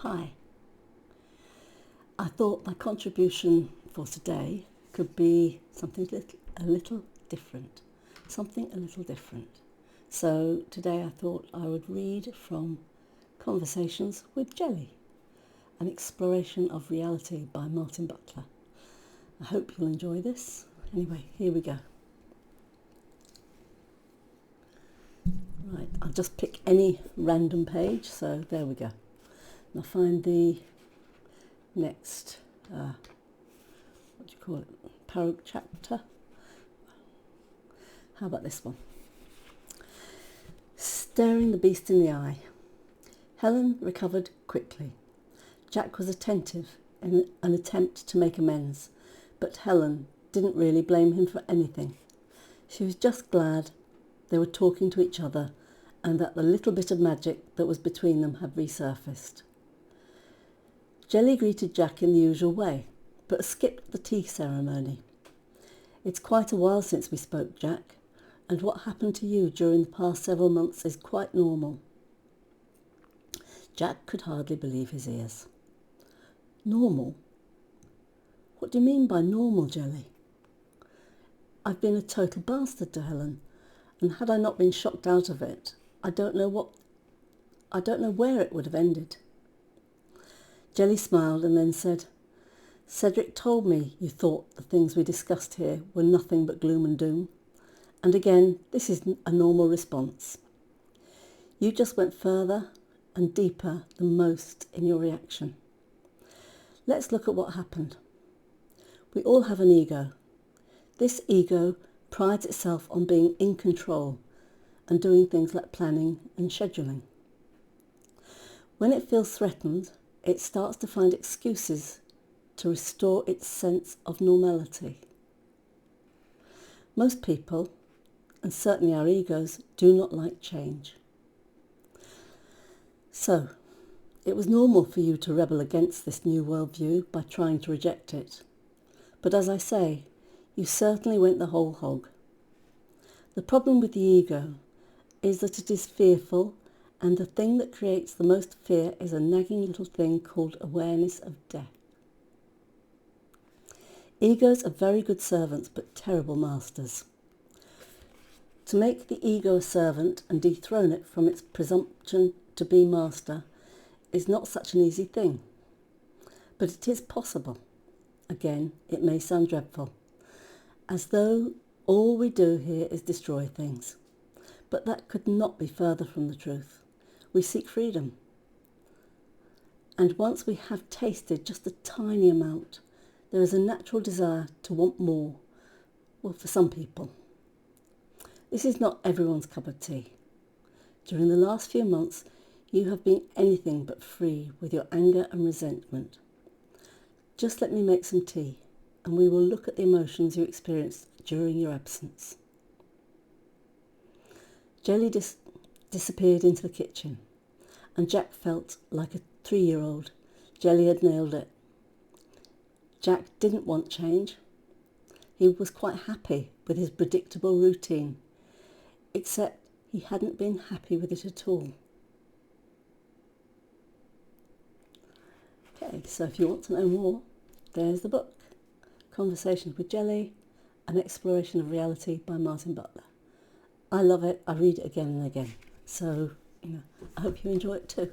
Hi. I thought my contribution for today could be something a little different. Something a little different. So today I thought I would read from Conversations with Jelly, an exploration of reality by Martin Butler. I hope you'll enjoy this. Anyway, here we go. Right, I'll just pick any random page, so there we go. I'll find the next, chapter. How about this one? Staring the beast in the eye. Helen recovered quickly. Jack was attentive in an attempt to make amends, but Helen didn't really blame him for anything. She was just glad they were talking to each other and that the little bit of magic that was between them had resurfaced. Jelly greeted Jack in the usual way, but skipped the tea ceremony. It's quite a while since we spoke, Jack, and what happened to you during the past several months is quite normal. Jack could hardly believe his ears. Normal? What do you mean by normal, Jelly? I've been a total bastard to Helen, and had I not been shocked out of it, I don't know where it would have ended. Jelly smiled and then said, Cedric told me you thought the things we discussed here were nothing but gloom and doom. And again, this is a normal response. You just went further and deeper than most in your reaction. Let's look at what happened. We all have an ego. This ego prides itself on being in control and doing things like planning and scheduling. When it feels threatened, it starts to find excuses to restore its sense of normality. Most people, and certainly our egos, do not like change. So, it was normal for you to rebel against this new worldview by trying to reject it. But as I say, you certainly went the whole hog. The problem with the ego is that it is fearful, and the thing that creates the most fear is a nagging little thing called awareness of death. Egos are very good servants, but terrible masters. To make the ego a servant and dethrone it from its presumption to be master is not such an easy thing. But it is possible. Again, it may sound dreadful, as though all we do here is destroy things. But that could not be further from the truth. We seek freedom. And once we have tasted just a tiny amount, there is a natural desire to want more. Well, for some people. This is not everyone's cup of tea. During the last few months, you have been anything but free with your anger and resentment. Just let me make some tea, and we will look at the emotions you experienced during your absence. Jelly disappeared into the kitchen, and Jack felt like a 3-year-old. Jelly had nailed it. Jack didn't want change. He was quite happy with his predictable routine, except he hadn't been happy with it at all. Okay, so if you want to know more, there's the book, Conversations with Jelly, an exploration of reality by Martin Butler. I love it. I read it again and again. So, I hope you enjoy it too.